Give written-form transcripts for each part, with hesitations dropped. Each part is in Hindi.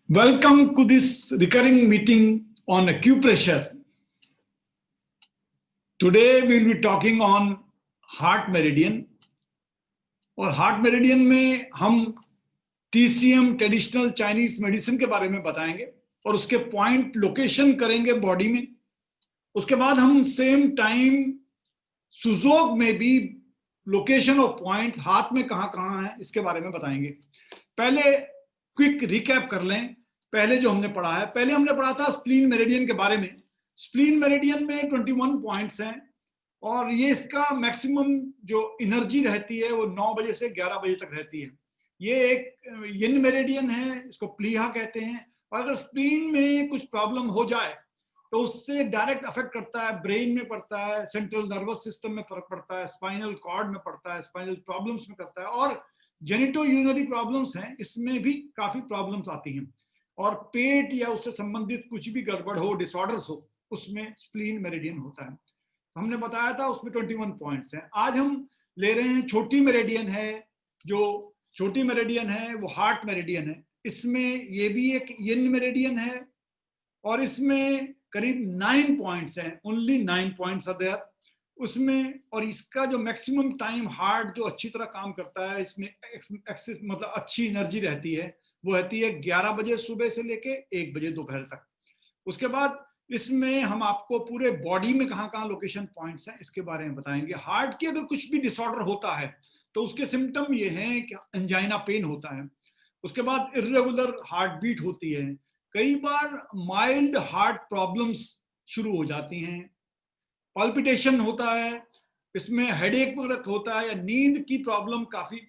Welcome to this recurring meeting on acupressure. Today we will be talking on heart meridian. और हार्ट मेरिडियन में हम TCM ट्रेडिशनल चाइनीज मेडिसिन के बारे में बताएंगे और उसके पॉइंट लोकेशन करेंगे बॉडी में. उसके बाद हम सेम टाइम सुजोग में भी लोकेशन और पॉइंट हाथ में कहां कहां है इसके बारे में बताएंगे. पहले क्विक रिकैप कर लें. पहले जो हमने पढ़ा है, पहले हमने पढ़ा था स्प्लीन मेरिडियन के बारे में. स्प्लीन मेरिडियन में 21 पॉइंट्स हैं और ये इसका मैक्सिमम जो एनर्जी रहती है वो 9 बजे से 11 बजे तक रहती है. ये एक यिन मेरिडियन है, इसको प्लीहा कहते हैं. और अगर स्प्लीन में कुछ प्रॉब्लम हो जाए तो उससे डायरेक्ट अफेक्ट करता है, ब्रेन में पड़ता है, सेंट्रल नर्वस सिस्टम में फर्क पड़ता है, स्पाइनल कॉर्ड में पड़ता है, स्पाइनल प्रॉब्लम्स में करता है, और जेनिटो यूरिनरी प्रॉब्लम्स हैं इसमें भी काफी प्रॉब्लम्स आती हैं. और पेट या उससे संबंधित कुछ भी गड़बड़ हो, डिसऑर्डर्स हो, उसमें स्प्लीन मेरिडियन होता है. हमने बताया था उसमें 21 पॉइंट्स हैं. आज हम ले रहे हैं छोटी मेरिडियन है. जो छोटी मेरिडियन है वो हार्ट मेरिडियन है. इसमें ये भी एक यिन मेरिडियन है और इसमें करीब 9 पॉइंट्स हैं. ओनली 9 पॉइंट्स आर देयर उसमें. और इसका जो मैक्सिमम टाइम हार्ट जो अच्छी तरह काम करता है, इसमें एक्सेस मतलब अच्छी एनर्जी रहती है, वो रहती है 11 बजे सुबह से लेके 1 बजे दोपहर तक. उसके बाद इसमें हम आपको पूरे बॉडी में कहां कहां लोकेशन पॉइंट्स हैं इसके बारे में बताएंगे. हार्ट की अगर कुछ भी डिसऑर्डर होता है तो उसके सिम्टम ये हैं कि एंजाइना पेन होता है. उसके बाद इर्रेगुलर हार्ट बीट होती है. कई बार माइल्ड हार्ट प्रॉब्लम्स शुरू हो जाती हैं. पल्पिटेशन होता है. इसमें हेडेक होता है या नींद की प्रॉब्लम काफी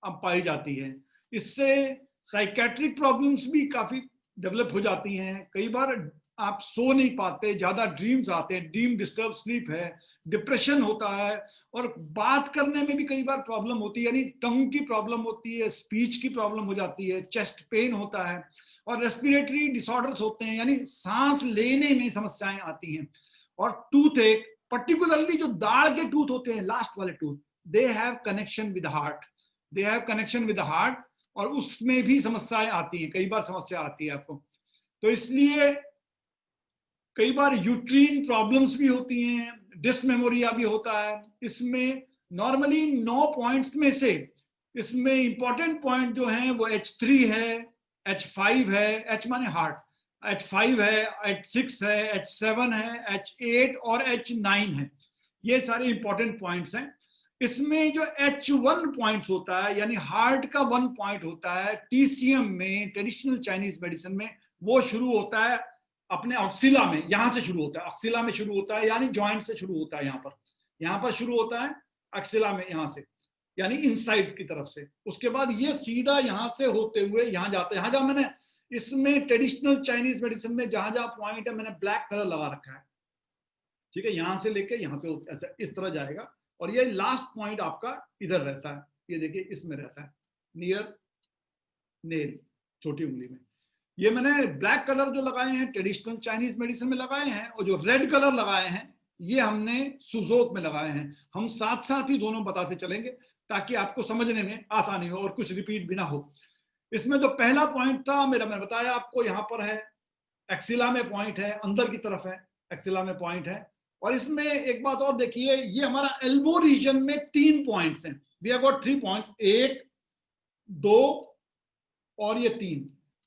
पाई जाती है. इससे साइकेट्रिक प्रॉब्लम्स भी काफी डेवलप हो जाती हैं. कई बार आप सो नहीं पाते, ज्यादा ड्रीम्स आते हैं, ड्रीम डिस्टर्ब स्लीप है, डिप्रेशन होता है, और बात करने में भी कई बार प्रॉब्लम होती है, यानी टंग की प्रॉब्लम होती है, स्पीच की प्रॉब्लम हो जाती है, चेस्ट पेन होता है, और रेस्पिरेटरी डिसऑर्डर्स होते हैं, यानी सांस लेने में समस्याएं आती हैं. और टूथ एक पर्टिकुलरली जो दाढ़ के टूथ होते हैं, लास्ट वाले tooth, they have connection with heart. They have connection with heart और उसमें भी समस्याएं आती हैं. कई बार समस्या आती है आपको. तो इसलिए कई बार यूट्रीन प्रॉब्लम्स भी होती हैं, डिसमेमोरिया भी होता है. इसमें नॉर्मली 9 पॉइंट्स में से इसमें इंपॉर्टेंट पॉइंट जो हैं वो H3 है, H5 है, H माने हार्ट, H5 है, H6 है, H7 है, H8 और H9 है. ये सारे इंपॉर्टेंट पॉइंट्स हैं. इसमें जो H1 पॉइंट्स होता है, यानी हार्ट का 1 पॉइंट होता है TCM में, ट्रेडिशनल चाइनीज मेडिसिन में, वो शुरू होता है अपने ऑक्सिला में. यहां से शुरू होता है, ऑक्सिला में शुरू होता है, यानी जॉइंट से शुरू होता है. यहां पर शुरू होता है ऑक्सिला में, यहां से, यानी इनसाइड की तरफ से. उसके बाद ये सीधा यहां से होते हुए यहां जाता है. यहां जहां मैंने इसमें ट्रेडिशनल चाइनीज मेडिसिन में जहां जहां पॉइंट है मैंने ब्लैक कलर लगा रखा है, ठीक है. यहां से लेके यहां से ऐसा इस तरह जाएगा. और ये लास्ट पॉइंट आपका इधर रहता है, ये देखिए इसमें रहता है, नियर नेल, छोटी उंगली में. ये मैंने ब्लैक कलर जो लगाए हैं ट्रेडिशनल चाइनीज मेडिसिन में लगाए हैं, और जो रेड कलर लगाए हैं ये हमने सुजोक में लगाए हैं. हम साथ साथ ही दोनों बताते चलेंगे ताकि आपको समझने में आसानी हो और कुछ रिपीट भी ना हो. इसमें जो पहला पॉइंट था मेरा, मैंने बताया आपको, यहाँ पर है, एक्सिला में पॉइंट है, अंदर की तरफ है, एक्सिला में पॉइंट है. और इसमें एक बात और देखिए, ये हमारा एल्बो रीजन में 3 पॉइंट्स हैं. वी हैव गॉट 3 पॉइंट्स, 1 2 और ये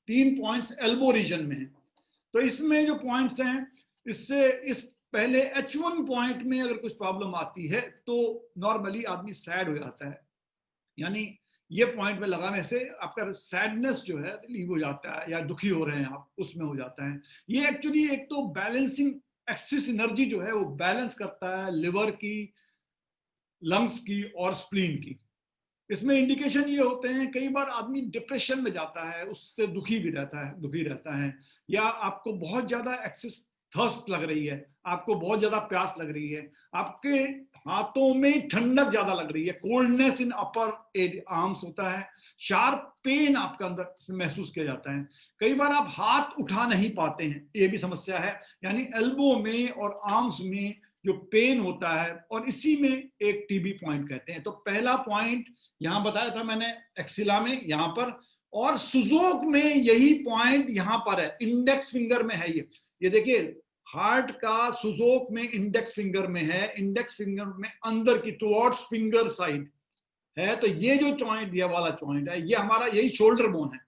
3 पॉइंट्स एल्बो रीजन में है. तो इसमें जो पॉइंट्स हैं, इससे इस पहले H1 पॉइंट में अगर कुछ प्रॉब्लम आती है तो नॉर्मली आदमी सैड हो जाता है. यानी ये पॉइंट में लगाने से आपका सैडनेस जो है रिलीव हो जाता है, या दुखी हो रहे हैं आप, उसमें हो जाता है. ये एक्चुअली एक तो बैलेंसिंग एक्सिस एनर्जी जो है वो बैलेंस करता है लिवर की, लंग्स की और स्प्लीन की. इसमें इंडिकेशन ये होते हैं, कई बार आदमी डिप्रेशन में जाता है, उससे दुखी रहता है, या आपको बहुत ज्यादा एक्सेस थर्स्ट लग रही है, आपको बहुत ज्यादा प्यास लग रही है, आपके हाथों में ठंडक ज्यादा लग रही है, कोल्डनेस इन अपर आर्म्स होता है, शार्प पेन आपका अंदर महसूस किया जाता है. कई बार आप हाथ उठा नहीं पाते हैं, ये भी समस्या है, यानी एल्बो में और आर्म्स में जो पेन होता है, और इसी में एक टीबी पॉइंट कहते हैं. तो पहला पॉइंट यहां बताया था मैंने एक्सिला में, यहां पर, और सुजोक में यही पॉइंट यहां पर है, इंडेक्स फिंगर में है ये देखिए हार्ट का सुजोक में इंडेक्स फिंगर में है, इंडेक्स फिंगर में अंदर की टुवर्ड्स फिंगर साइड है। तो ये जो जॉइंट, ये वाला जॉइंट है, ये हमारा यही शोल्डर बोन है,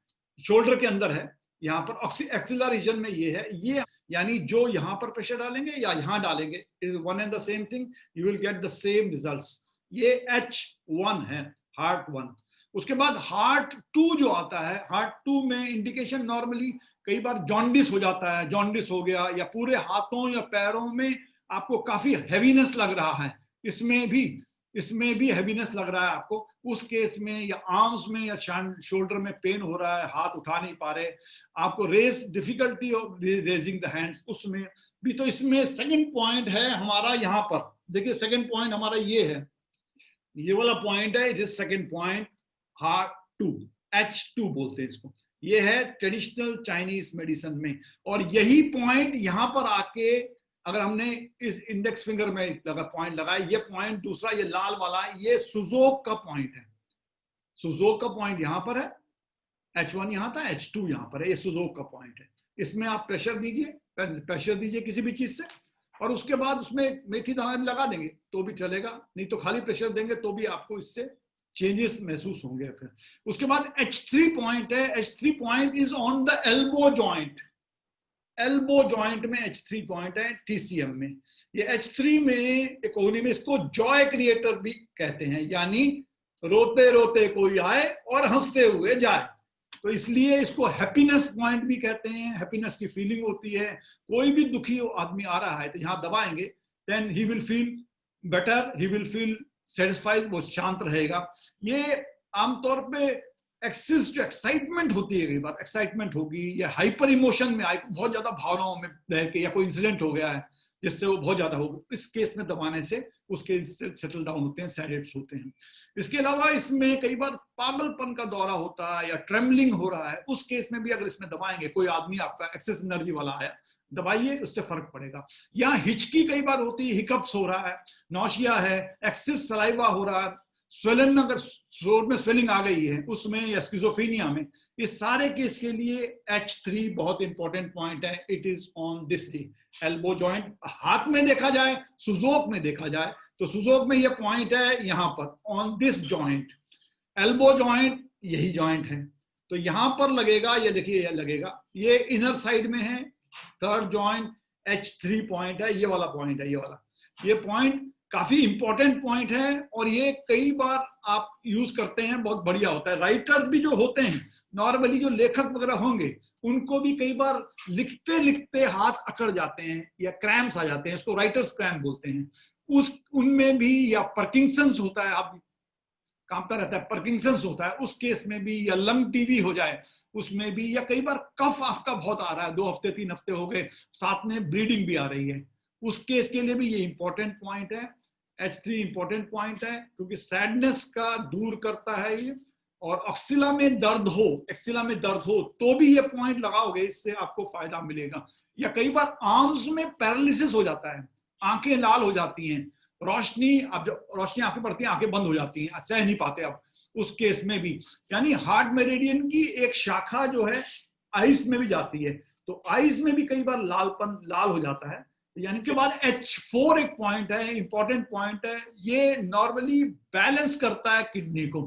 शोल्डर के अंदर है, यहाँ पर एक्सिलर रीजन में ये है। ये यानी जो यहाँ पर प्रेशर डालेंगे या यहाँ डालेंगे, is one and the same thing, you will get the same results. ये H1 है, हार्ट 1। उसके बाद हार्ट 2 जो आता है, हार्ट 2 में इंडिकेशन नॉर्मली कई बार जॉन्डिस हो जाता है, जॉन्डिस हो गया, या पूरे हाथों या पैरों में आपको काफी हैवीनेस लग रहा है, इसमें भी हैवीनेस लग रहा है आपको, उस केस में, या आर्म्स में या शोल्डर में पेन हो रहा है, हाथ उठा नहीं पा रहे, आपको difficulty of raising the hands, उसमें भी। तो इसमें सेकंड पॉइंट है हमारा यहाँ पर, देखिए सेकंड पॉइंट हमारा ये है, ये वाला पॉइंट है, it is second point, heart 2, H2 बोलते हैं इसको। ये है ट्रेडिशनल चाइनीज मेडिसिन में। और यही पॉइंट यहां पर आके, अगर हमने इस इंडेक्स फिंगर में पॉइंट लगाया, ये पॉइंट दूसरा, ये लाल वाला, ये सुजोक का पॉइंट है, सुजोक का पॉइंट यहां पर है, H1 यहां था, H2 यहां पर है, ये सुजोक का पॉइंट है। इसमें आप प्रेशर दीजिए किसी भी चीज से, और उसके बाद उसमें मेथी दाना भी लगा देंगे तो भी चलेगा, नहीं तो खाली प्रेशर देंगे तो भी आपको इससे चेंजेस महसूस होंगे। फिर उसके बाद H3 पॉइंट है, H3 point is on the elbow joint, elbow joint में H3 पॉइंट है TCM में। ये H3 में इकोनॉमी में इसको जॉय क्रिएटर भी कहते हैं, यानी रोते रोते कोई आए और हंसते हुए जाए, तो इसलिए इसको हैप्पीनेस पॉइंट भी कहते हैं, हैप्पीनेस की फीलिंग होती है। कोई भी दुखी आदमी आ रहा है तो यहाँ दबाएंगे, then he will feel better, he will feel satisfied, वो शांत रहेगा। ये आमतौर पे एक्सिस जो एक्साइटमेंट होती है, कई बार एक्साइटमेंट होगी या हाइपर इमोशन में आए, बहुत ज्यादा भावनाओं में रह के, या कोई इंसिडेंट हो गया है जिससे वो बहुत ज्यादा हो, इस केस में दबाने से उसके सेटल डाउन होते हैं, सैडेट्स होते हैं। इसके अलावा इसमें कई बार पागलपन का दौरा होता है या ट्रेमलिंग हो रहा है, उस केस में भी अगर इसमें दबाएंगे, कोई आदमी आपका एक्सेस एनर्जी वाला आया, दबाइए, उससे फर्क पड़ेगा। या हिचकी कई बार होती है, हिकअप्स हो रहा है, नौशिया है, एक्सेस सलाइवा हो रहा है, स्वेलन, अगर शोर में स्वेलिंग आ गई है उसमें, या स्किज़ोफ्रेनिया में, इस सारे केस के लिए H3 बहुत इंपॉर्टेंट पॉइंट है। It is on this day, elbow joint. हाथ में देखा जाए, सुजोक में देखा जाए तो सुजोक में ये पॉइंट है यहां पर, on this joint. Elbow joint यही जॉइंट है, तो यहां पर लगेगा, ये देखिए ये लगेगा, ये इनर साइड में है, थर्ड जॉइंट H3 पॉइंट है, ये वाला पॉइंट है, ये वाला, ये पॉइंट काफी इंपॉर्टेंट पॉइंट है, और ये कई बार आप यूज करते हैं, बहुत बढ़िया होता है। राइटर्स भी जो होते हैं, नॉर्मली जो लेखक वगैरह होंगे, उनको भी कई बार लिखते लिखते हाथ अकड़ जाते हैं या क्रैम्प्स आ जाते हैं, इसको राइटर्स क्रैम्प बोलते हैं, उनमें भी, या पार्किंसंस होता है, आप कांपता रहता है, पार्किंसंस होता है, उस केस में भी, या लंग टीवी हो जाए उसमें भी, या कई बार कफ आपका बहुत आ रहा है, 2 हफ्ते 3 हफ्ते हो गए, साथ में ब्लीडिंग भी आ रही है, उस केस के लिए भी ये इंपॉर्टेंट पॉइंट है। H3 इंपॉर्टेंट पॉइंट है क्योंकि सैडनेस का दूर करता है ये। और एक्सिला में दर्द हो तो भी ये पॉइंट लगाओगे, इससे आपको फायदा मिलेगा। या कई बार आर्म्स में पैरालिसिस हो जाता है, आंखें लाल हो जाती हैं, रोशनी, अब जब रोशनी आंखें पड़ती हैं, आंखें बंद हो जाती हैं, सह नहीं पाते आप, उस केस में भी, यानी हार्ट मेरिडियन की एक शाखा जो है आइस में भी जाती है, तो आइस में भी कई बार लाल हो जाता है। यानी के बाद H4 एक पॉइंट है, इंपॉर्टेंट पॉइंट है, ये नॉर्मली बैलेंस करता है किडनी को।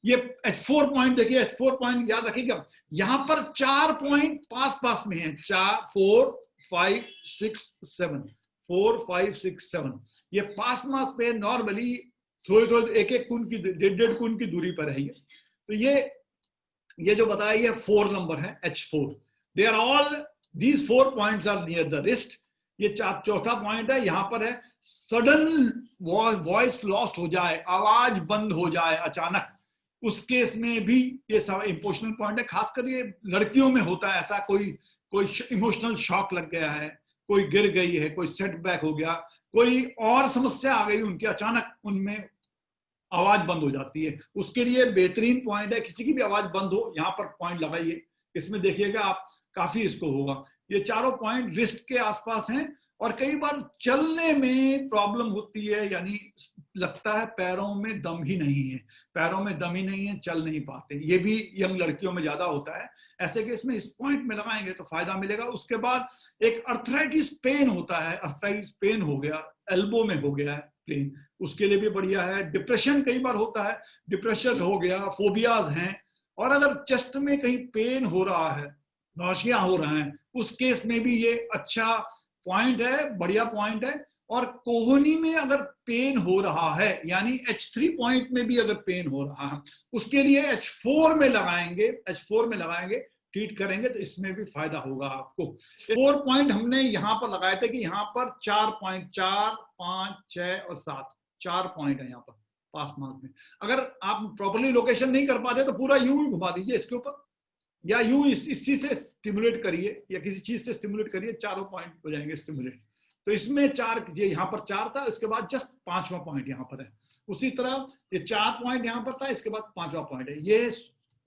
ये H4 पॉइंट देखिए, H4 पॉइंट याद रखिएगा, यहां पर 4 पॉइंट पास में हैं, 4 5 6 7, 4 5 6 7, ये पास पे नॉर्मली थोड़ी एक खून की, 1.5 खून की दूरी पर है ये। तो ये जो बताया, ये 4 नंबर है, H4। They are all, these 4 points are near the wrist. ये चौथा पॉइंट है, यहां पर है, सडन वॉइस लॉस्ट हो जाए, आवाज बंद हो जाए अचानक, उस केस में भी ये सब इमोशनल पॉइंट है। खासकर ये लड़कियों में होता है ऐसा, कोई इमोशनल शॉक लग गया है, कोई गिर गई है, कोई सेटबैक हो गया, कोई और समस्या आ गई उनकी, अचानक उनमें आवाज बंद हो जाती है, उसके लिए बेहतरीन पॉइंट है। किसी की भी आवाज बंद हो, यहाँ पर पॉइंट लगाइए, इसमें देखिएगा आप, काफी इसको होगा। ये चारों पॉइंट रिस्ट के आसपास हैं, और कई बार चलने में प्रॉब्लम होती है, यानी लगता है पैरों में दम ही नहीं है, पैरों में दम ही नहीं है, चल नहीं पाते। ये भी यंग लड़कियों में ज्यादा होता है। ऐसे केस में इस पॉइंट में लगाएंगे तो फायदा मिलेगा। उसके बाद एक अर्थराइटिस पेन होता है, अर्थराइटिस पेन हो गया, एल्बो में हो गया है पेन, उसके लिए भी बढ़िया है। डिप्रेशन कई बार होता है, डिप्रेशन हो गया, फोबियाज हैं, और अगर चेस्ट में कहीं पेन हो रहा है, नौशिया हो रहा है, उस केस में भी ये अच्छा पॉइंट है, बढ़िया पॉइंट है। और कोहनी में अगर पेन हो रहा है, यानी H3 पॉइंट में भी अगर पेन हो रहा है, उसके लिए H4 में लगाएंगे, H4 में लगाएंगे, ट्रीट करेंगे तो इसमें भी फायदा होगा आपको। 4 पॉइंट हमने यहां पर लगाए थे कि यहां पर 4 पॉइंट, 4, 5, 6 और 7, 4 पॉइंट है यहां पर पास मार्क में। अगर आप प्रॉपर्ली लोकेशन नहीं कर पाते तो पूरा यूं ही घुमा दीजिए इसके ऊपर, या यूं इस चीज से स्टिमुलेट करिए, या किसी चीज से स्टिमुलेट करिए, चारों पॉइंट हो जाएंगे स्टिमुलेट। तो इसमें 4, ये यहाँ पर 4 था, इसके बाद जस्ट 5वां पॉइंट यहाँ पर है। उसी तरह ये 4 पॉइंट यहाँ पर था, इसके बाद 5वां पॉइंट है।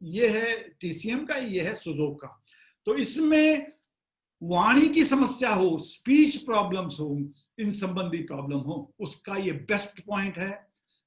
ये है टीसीएम का, ये है सुजोक का। तो इसमें वाणी की समस्या हो, स्पीच प्रॉब्लम्स हो, इन संबंधी प्रॉब्लम हो, उसका ये बेस्ट पॉइंट है,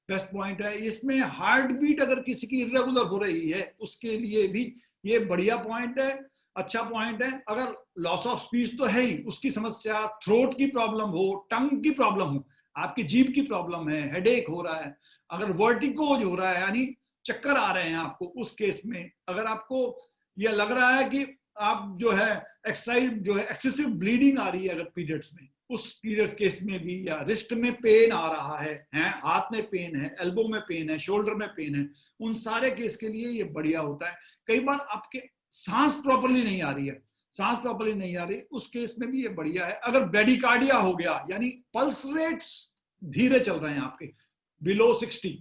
बेस्ट पॉइंट है। इसमें हार्ट बीट अगर किसी की इरेगुलर हो रही है, उसके लिए भी ये बढ़िया पॉइंट है, अच्छा पॉइंट है। अगर लॉस ऑफ स्पीच तो है ही, उसकी समस्या, थ्रोट की प्रॉब्लम हो, टंग की प्रॉब्लम हो, आपकी जीभ की प्रॉब्लम है, हेडेक हो रहा है, अगर वर्टिकोज हो रहा है, यानी चक्कर आ रहे हैं आपको, उस केस में अगर आपको यह लग रहा है कि आप जो है एक्सेसिव ब्लीडिंग आ रही है अगर पीरियड्स में, उस पीरियड्स केस में भी, या रिस्ट में पेन आ रहा है, हाथ में पेन है, एल्बो में पेन है, शोल्डर में पेन है, उन सारे केस के लिए ये बढ़िया होता है। कई बार आपके सांस प्रॉपर्ली नहीं आ रही है, सांस प्रॉपर्ली नहीं आ रही, उस केस में भी ये बढ़िया है। अगर ब्रेडिकार्डिया हो गया, यानी पल्स रेट्स धीरे चल रहे हैं आपके, बिलो 60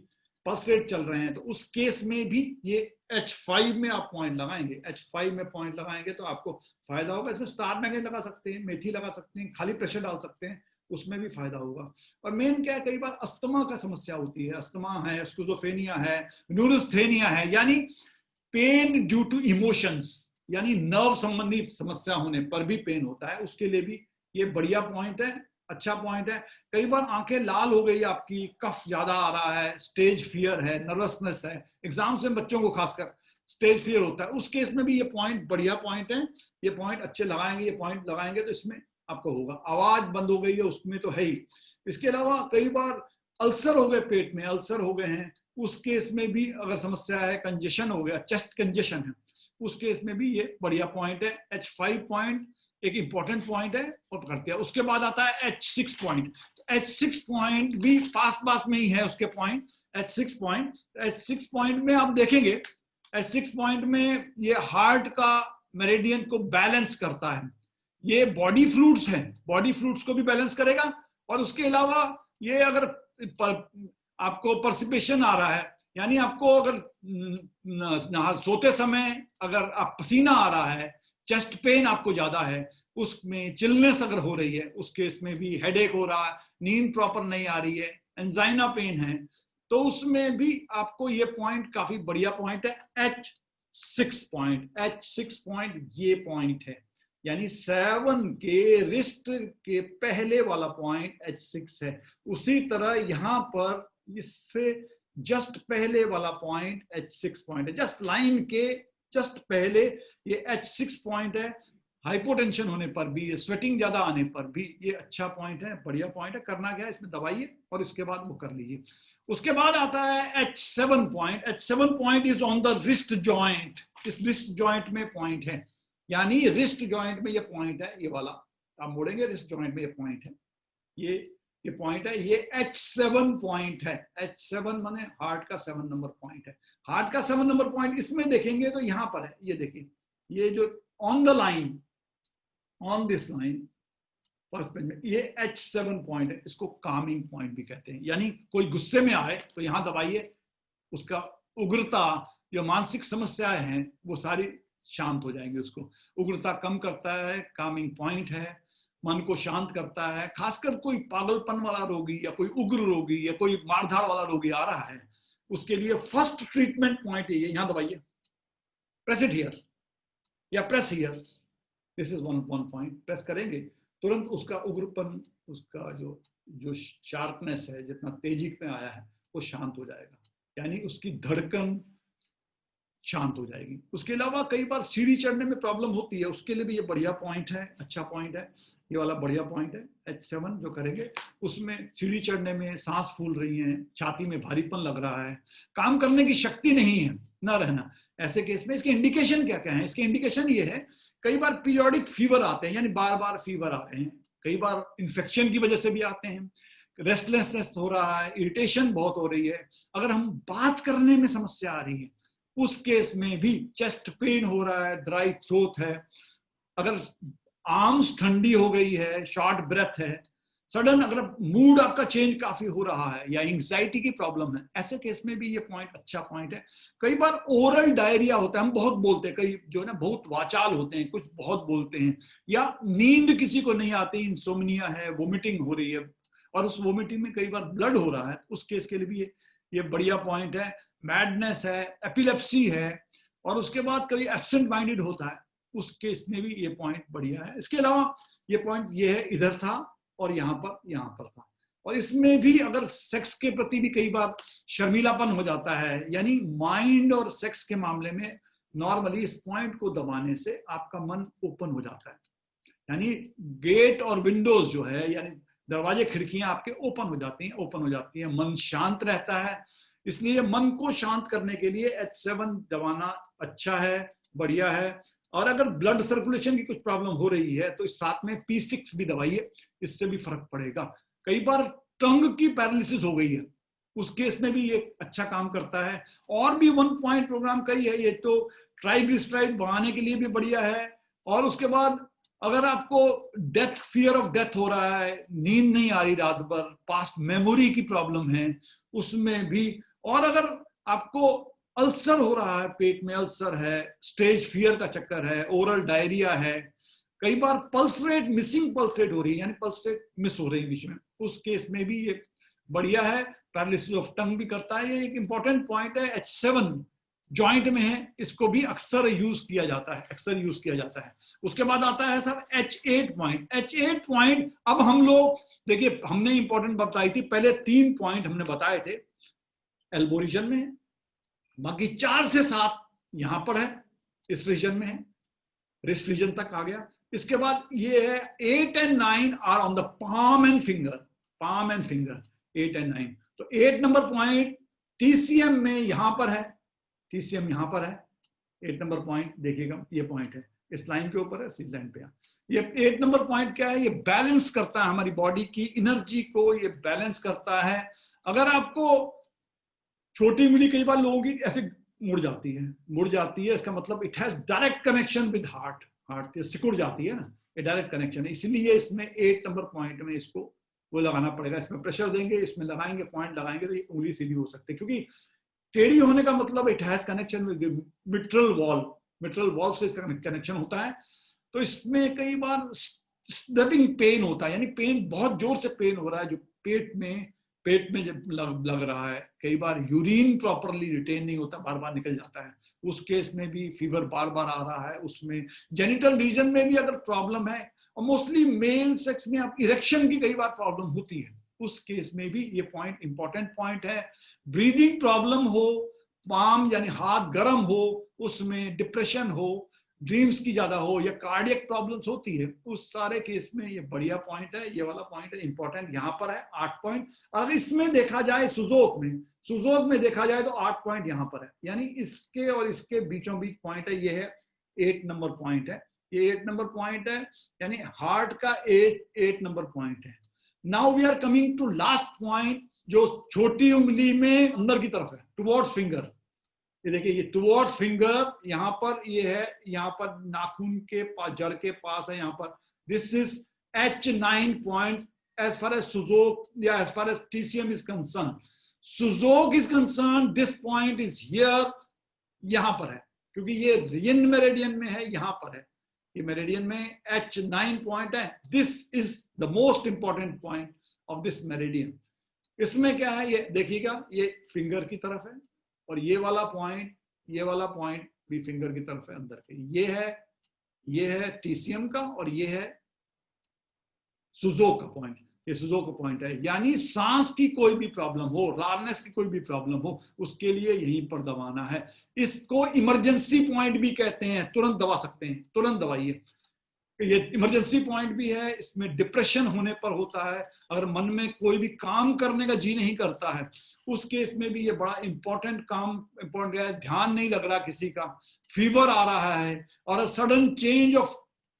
पल्स रेट चल रहे हैं, तो उस केस में भी ये H5 में आप पॉइंट लगाएंगे, H5 में पॉइंट लगाएंगे तो आपको फायदा होगा। इसमें स्टार मैग्नेट लगा सकते हैं, मेथी लगा सकते हैं, खाली प्रेशर डाल सकते हैं, उसमें भी फायदा होगा। और मेन क्या है, कई बार अस्थमा का समस्या होती है, अस्थमा है, स्किज़ोफ्रेनिया है, न्यूरोस्थेनिया है, यानी पेन ड्यू टू इमोशंस, यानी नर्व संबंधी समस्या होने पर भी पेन होता है, उसके लिए भी ये बढ़िया पॉइंट है, अच्छा पॉइंट है। कई बार आंखें लाल हो गई आपकी, कफ ज्यादा आ रहा है, स्टेज फियर है, नर्वसनेस है, एग्जाम्स में बच्चों को खासकर स्टेज फियर होता है, उस केस में भी ये पॉइंट बढ़िया पॉइंट है। ये पॉइंट अच्छे लगाएंगे, ये पॉइंट लगाएंगे तो इसमें आपको होगा। आवाज बंद हो गई है, उसमें तो है ही। इसके अलावा कई बार अल्सर हो गए, पेट में अल्सर हो गए हैं, उस केस में भी अगर समस्या है, कंजेशन हो गया, चेस्ट कंजेशन है, उस केस में भी ये बढ़िया पॉइंट है। H5 पॉइंट एक इंपॉर्टेंट पॉइंट है और करते हैं। उसके बाद आता है H6 पॉइंट। H6 पॉइंट भी पास में ही है उसके पॉइंट। H6 पॉइंट में आप देखेंगे, H6 पॉइंट में ये हार्ट का मेरिडियन को बैलेंस करता है। ये बॉडी फ्लूइड्स है, बॉडी फ्लूइड्स को भी बैलेंस करेगा। और उसके अलावा ये अगर आपको परसिपेशन आ रहा है, यानी आपको अगर सोते समय अगर आप पसीना आ रहा है, चेस्ट पेन आपको ज्यादा है, उसमें चिलनेस अगर हो रही है, उस केस में भी हेडेक हो रहा है, नींद प्रॉपर नहीं आ रही है, एंजाइना पेन है, तो उसमें भी आपको ये पॉइंट काफी बढ़िया पॉइंट है। H6 पॉइंट ये पॉइंट है, यानी 7 के रिस्ट के पहले वाला पॉइंट H6 है। उसी तरह यहां पर इससे जस्ट पहले वाला पॉइंट H6 पॉइंट है, जस्ट लाइन के जस्ट पहले ये H6 पॉइंट है। हाइपोटेंशन होने पर भी, स्वेटिंग ज्यादा आने पर भी ये अच्छा पॉइंट है, बढ़िया पॉइंट है। करना क्या है, इसमें दबाइए और इसके बाद वो कर लीजिए। उसके बाद आता है H7 point. H7 point is on the wrist joint, इस रिस्ट जॉइंट में पॉइंट है, यानी रिस्ट जॉइंट में ये पॉइंट है, ये वाला आप मोड़ेंगे, रिस्ट जॉइंट में ये पॉइंट है, ये पॉइंट है, ये H7 पॉइंट है। H7 माने हार्ट का 7 नंबर पॉइंट है। हार्ट का 7 नंबर पॉइंट इसमें देखेंगे तो यहां पर है, ये देखिए, ये जो on the line, on this line first page में, ये H7 पॉइंट है। इसको कामिंग पॉइंट भी कहते हैं, यानी कोई गुस्से में आए तो यहां दबाइए, उसका उग्रता, जो मानसिक समस्याएं हैं वो सारी शांत हो जाएंगे, उसको उग्रता कम करता है, कामिंग पॉइंट है, मन को शांत करता है। खासकर कोई पागलपन वाला रोगी या कोई उग्र रोगी या कोई मारधाड़ वाला रोगी आ रहा है, उसके लिए फर्स्ट ट्रीटमेंट पॉइंट है ये। यहां दबाइए, प्रेस इट हियर या press here, this is one point, press करेंगे तुरंत उसका उग्रपन, उसका जो शार्पनेस है, जितना तेजी में आया है वो शांत हो जाएगा, यानी उसकी धड़कन शांत हो जाएगी। उसके अलावा कई बार सीढ़ी चढ़ने में प्रॉब्लम होती है, उसके लिए भी ये बढ़िया पॉइंट है, अच्छा पॉइंट है, ये वाला बढ़िया पॉइंट है। H7 जो करेंगे उसमें सीढ़ी चढ़ने में सांस फूल रही है, छाती में भारीपन लग रहा है, काम करने की शक्ति नहीं है, ना रहना, ऐसे केस में इसके इंडिकेशन क्या क्या है? इसके इंडिकेशन ये है, कई बार पीरियोडिक फीवर आते हैं, यानी बार बार फीवर आ रहे हैं, कई बार इन्फेक्शन की वजह से भी आते हैं, रेस्टलेसनेस हो रहा है, इरिटेशन बहुत हो रही है, अगर हम बात करने में समस्या आ रही है उस केस में भी, चेस्ट पेन हो रहा है, ड्राई थ्रोट है, अगर आर्म्स ठंडी हो गई है, शॉर्ट ब्रेथ है, सडन अगर मूड आपका चेंज काफी हो रहा है, या एंजाइटी की प्रॉब्लम है, ऐसे केस में भी ये पॉइंट अच्छा पॉइंट है। कई बार ओरल डायरिया होता है, हम बहुत बोलते हैं, कई जो है ना बहुत वाचाल होते हैं, कुछ बहुत बोलते हैं, या नींद किसी को नहीं आती, इंसोम्निया है, वोमिटिंग हो रही है, और उस वोमिटिंग में कई बार ब्लड हो रहा है, उस केस के लिए भी ये बढ़िया पॉइंट है। मैडनेस है, एपिलेप्सी है, और उसके बाद कभी एब्सेंट माइंडेड होता है, उस केस में भी ये पॉइंट बढ़िया है। इसके अलावा ये पॉइंट ये है, इधर था और यहाँ पर था, और इसमें भी अगर सेक्स के प्रति भी कई बार शर्मीलापन हो जाता है, यानी माइंड और सेक्स के मामले में नॉर्मली इस पॉइंट को दबाने से आपका मन ओपन हो जाता है, यानी गेट और विंडोज जो है, यानी दरवाजे खिड़कियां आपके ओपन हो जाती हैं, मन शांत रहता है। इसलिए मन को शांत करने के लिए H7 दबाना अच्छा है, बढ़िया है। और अगर ब्लड सर्कुलेशन की कुछ प्रॉब्लम हो रही है तो इस साथ में P6 भी दबाइए, इससे भी फर्क पड़ेगा। कई बार टंग की पैरालिसिस हो गई है, उस केस में भी ये अच्छा काम करता है। और भी 1 पॉइंट प्रोग्राम कई है, ये तो ट्राइग्लिसराइड बढ़ाने के लिए भी बढ़िया है। और उसके बाद अगर आपको डेथ, फियर ऑफ डेथ हो रहा है, नींद नहीं आ रही रात भर, पास्ट मेमोरी की प्रॉब्लम है उसमें भी, और अगर आपको अल्सर हो रहा है, पेट में अल्सर है, स्टेज फियर का चक्कर है, ओरल डायरिया है, कई बार pulse rate, missing pulse rate हो रही है, यानी पल्स रेट मिस हो रही है बीच में, उस केस में भी ये बढ़िया है। पैरालिसिस ऑफ टंग भी करता है, ये एक इंपॉर्टेंट पॉइंट है। H7 जॉइंट में है, इसको भी अक्सर यूज किया जाता है, उसके बाद आता है sir H8 point. H8 point अब हम लोग देखिए, हमने इंपॉर्टेंट बताई थी, पहले 3 पॉइंट हमने बताए थे एल्बो रीजन में है, बाकी 4 से 7 यहां पर है, इस रीजन में है, रिस्ट रीजन तक आ गया। इसके बाद ये है 8 and 9 are on the palm and finger, 8 and 9। तो 8 नंबर पॉइंट TCM में यहां पर है, TCM यहां पर है, 8 नंबर पॉइंट देखिएगा, ये पॉइंट है, इस लाइन के ऊपर है, इस लाइन पे। ये 8 नंबर पॉइंट क्या है? ये बैलेंस करता है हमारी बॉडी की एनर्जी को, ये बैलेंस करता है। अगर आपको छोटी उंगली कई बार लोगों की ऐसे मुड़ जाती है, इसका मतलब it has direct connection with heart सिकुड़ जाती है ना, ये डायरेक्ट कनेक्शन है। इसीलिए इसमें 8 नंबर पॉइंट में इसको वो लगाना पड़ेगा, इसमें प्रेशर देंगे, इसमें लगाएंगे, पॉइंट लगाएंगे, तो ये उंगली सीधी हो सकती है, क्योंकि टेढ़ी होने का मतलब it has connection with mitral valve से इसका कनेक्शन होता है। तो इसमें कई बार स्टबिंग पेन होता है, यानी पेन, बहुत जोर से पेन हो रहा है, जो पेट में जब लग रहा है, कई बार यूरिन प्रॉपरली रिटेन नहीं होता, बार बार निकल जाता है, उस केस में भी फीवर बार बार आ रहा है। उसमें जेनिटल रीजन में भी अगर प्रॉब्लम है, और मोस्टली मेल सेक्स में आप इरेक्शन की कई बार प्रॉब्लम होती है, उस केस में भी ये पॉइंट इंपॉर्टेंट पॉइंट है। ब्रीदिंग प्रॉब्लम हो, पाम यानी हाथ गर्म हो, उसमें डिप्रेशन हो, ड्रीम्स की ज्यादा हो, या कार्डियक प्रॉब्लम्स होती है, उस सारे केस में ये बढ़िया पॉइंट है, ये वाला पॉइंट है इंपॉर्टेंट, यहाँ पर है 8 पॉइंट। अगर इसमें देखा जाए सुजोक में देखा जाए तो 8 पॉइंट यहाँ पर है, यानी इसके और इसके बीचों बीच पॉइंट है, ये है 8 नंबर पॉइंट है, ये 8 नंबर पॉइंट है, यानी हार्ट का 8 नंबर पॉइंट है। Now we are coming to last point, जो छोटी उंगली में अंदर की तरफ है, टुवर्ड्स फिंगर। ये देखिए, ये टुवर्ड्स फिंगर, यहाँ पर ये है, यहाँ पर नाखून के पास, जड़ के पास है, यहाँ पर। This is H9 point as far as Sujok या as far as TCM is concern. Sujok is concern, this point is here, यहाँ पर है, क्योंकि ये रियन मेरिडियन में है, यहाँ पर है, ये मेरिडियन में H9 पॉइंट है। This is the most important point of this meridian. इसमें क्या है, ये देखिएगा, ये फिंगर की तरफ है, और ये वाला पॉइंट भी फिंगर की तरफ है, अंदर के। ये है TCM का, और ये है सुजोक का पॉइंट, ये सुजोक का पॉइंट है। यानी सांस की कोई भी प्रॉब्लम हो, रारनेस की कोई भी प्रॉब्लम हो, उसके लिए यहीं पर दबाना है। इसको इमरजेंसी पॉइंट भी कहते हैं, तुरंत दबा सकते हैं, तुरंत दबाइए। ये इमरजेंसी पॉइंट भी है। इसमें डिप्रेशन होने पर होता है, अगर मन में कोई भी काम करने का जी नहीं करता है, उस केस में भी ये बड़ा इंपॉर्टेंट काम, इंपॉर्टेंट है। ध्यान नहीं लग रहा किसी का, फीवर आ रहा है और सडन चेंज ऑफ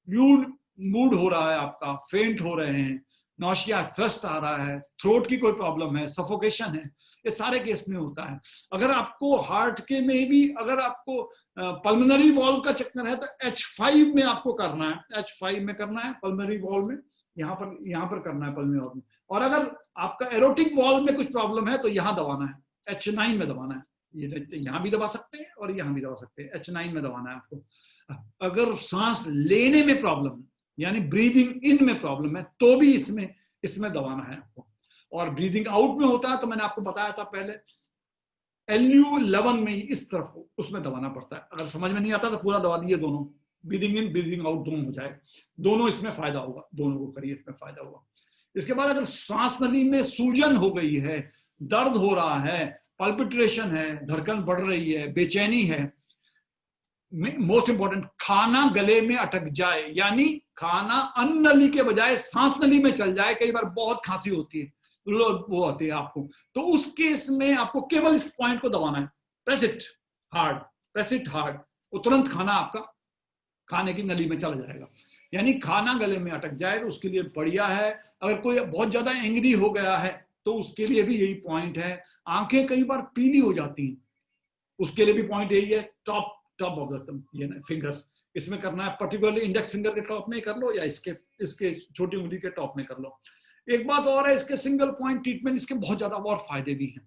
मूड हो रहा है, आपका फेंट हो रहे हैं, नौशिया, थ्रस्ट आ रहा है, थ्रोट की कोई प्रॉब्लम है, सफोकेशन है, ये सारे केस में होता है। अगर आपको हार्ट के में भी, अगर आपको पल्मोनरी वॉल्व का चक्कर है तो H5 में आपको करना है, H5 में करना है पल्मोनरी वॉल्व में, यहाँ पर करना है पल्मोनरी वॉल्व में। और अगर आपका एरोटिक वॉल्व में कुछ प्रॉब्लम है तो यहाँ दबाना है, H9 में दबाना है। ये यहाँ भी दबा सकते हैं और यहाँ भी दबा सकते हैं, H9 में दबाना है आपको। अगर सांस लेने में प्रॉब्लम है, यानी ब्रीदिंग इन में प्रॉब्लम है, तो भी इसमें दबाना है आपको। और ब्रीदिंग आउट में होता है तो मैंने आपको बताया था पहले, LU11 में इस तरफ उसमें दबाना पड़ता है। अगर समझ में नहीं आता तो पूरा दबा दीजिए, दोनों, ब्रीदिंग इन ब्रीदिंग आउट दोनों हो जाए, दोनों इसमें फायदा होगा, दोनों को करिए, इसमें फायदा होगा। इसके बाद अगर सांस नली में सूजन हो गई है, दर्द हो रहा है, पल्पिट्रेशन है, धड़कन बढ़ रही है, बेचैनी है, मोस्ट इंपॉर्टेंट, खाना गले में अटक जाए, यानी खाना अन्न नली के बजाय सांस नली में चल जाए। कई बार बहुत खांसी होती है, वो होती है आपको, तो उस केस में आपको केवल इस पॉइंट को दबाना है, press it hard, press it hard, वो तुरंत खाना आपका खाने की नली में चला जाएगा। यानी खाना गले में अटक जाए तो उसके लिए बढ़िया है। अगर कोई बहुत ज्यादा एंग्री हो गया है तो उसके लिए भी यही पॉइंट है। आंखें कई बार पीली हो जाती हैं, उसके लिए भी पॉइंट यही है, टॉप ऑफ द ये फिंगर्स, इसमें करना है, पर्टिकुलरली इंडेक्स फिंगर के टॉप में कर लो या इसके छोटी उंगली के टॉप में कर लो। एक बात और है, इसके सिंगल पॉइंट ट्रीटमेंट, इसके बहुत ज्यादा और फायदे भी हैं।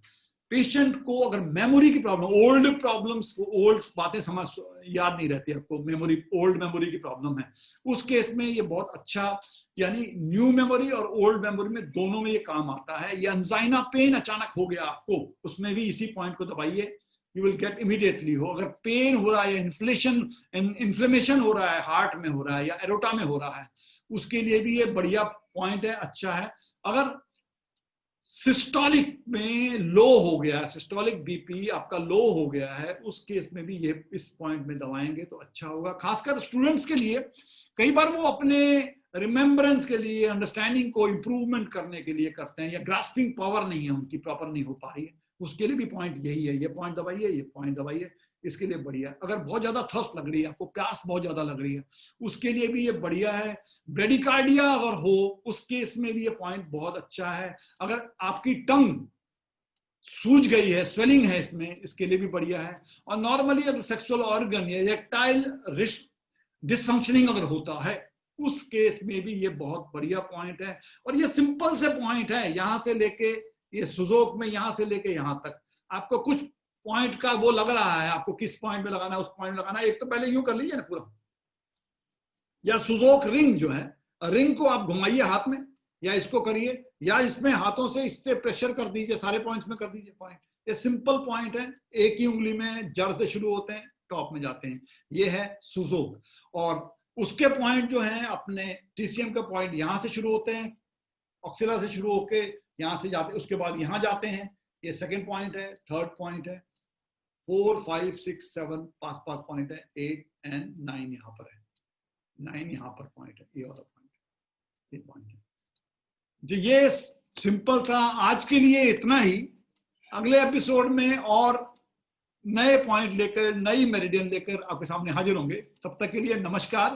पेशेंट को अगर मेमोरी की प्रॉब्लम, ओल्ड प्रॉब्लम्स, ओल्ड बातें समझ याद नहीं रहती आपको, मेमोरी, ओल्ड मेमोरी की प्रॉब्लम है, उस केस में ये बहुत अच्छा, यानी न्यू मेमोरी और ओल्ड मेमोरी में दोनों में ये काम आता है। ये अंजाइना पेन अचानक हो गया आपको, उसमें भी इसी पॉइंट को दबाइए, you will get immediately। हो अगर पेन हो रहा है, इन्फ्लेमेशन हो रहा है, हार्ट में हो रहा है या एरोटा में हो रहा है, उसके लिए भी ये बढ़िया पॉइंट है, अच्छा है। अगर सिस्टोलिक में लो हो गया, सिस्टोलिक बीपी आपका लो हो गया है, उस केस में भी ये इस पॉइंट में दबाएंगे तो अच्छा होगा। खासकर स्टूडेंट्स के लिए, कई बार वो अपने रिमेम्बरेंस के लिए, अंडरस्टैंडिंग को इंप्रूवमेंट करने के लिए करते हैं, या ग्रास्पिंग पावर नहीं है उनकी, प्रॉपर नहीं हो पा रही है, उसके लिए भी पॉइंट यही है, ये पॉइंट दबाइए, ये पॉइंट दबाइए, इसके लिए बढ़िया। अगर बहुत ज्यादा थर्स्ट लग रही है आपको, प्यास बहुत ज्यादा लग रही है, उसके लिए भी ये बढ़िया है। ब्रेडिकार्डिया अगर हो, उस केस में भी ये पॉइंट बहुत अच्छा है। अगर आपकी टंग सूज गई है, स्वेलिंग है इसमें, इसके लिए भी बढ़िया है। और नॉर्मली अगर सेक्सुअल ऑर्गन या इरेक्टाइल डिसफंक्शनिंग अगर होता है, उस केस में भी ये बहुत बढ़िया पॉइंट है। और ये सिंपल से पॉइंट है, यहां से लेके ये सुजोक में, यहां से लेके यहां तक आपको कुछ पॉइंट का वो लग रहा है, आपको किस पॉइंट में लगाना है, उस पॉइंट में लगाना है। एक तो पहले यूं कर लीजिए ना पूरा, या सुजोक रिंग जो है, रिंग को आप घुमाइए हाथ में, या इसको करिए, या इसमें हाथों से इससे प्रेशर कर दीजिए, सारे पॉइंट्स में कर दीजिए पॉइंट। ये सिंपल पॉइंट है, एक ही उंगली में जड़ से शुरू होते हैं, टॉप में जाते हैं, ये है सुजोक। और उसके पॉइंट जो है अपने TCM के पॉइंट यहां से शुरू होते हैं, ऑक्सिला से शुरू होके यहां से जाते, उसके बाद यहां जाते हैं, ये सेकंड पॉइंट है, थर्ड पॉइंट है, 4 5 6 7 पांच पॉइंट है, 8 and 9 यहां पर है, 9 यहां पर पॉइंट है, ये वाला पॉइंट, ये पॉइंट है जी। ये सिंपल था, आज के लिए इतना ही। अगले एपिसोड में और नए पॉइंट लेकर, नई मेरिडियन लेकर आपके सामने हाजिर होंगे। तब तक के लिए नमस्कार।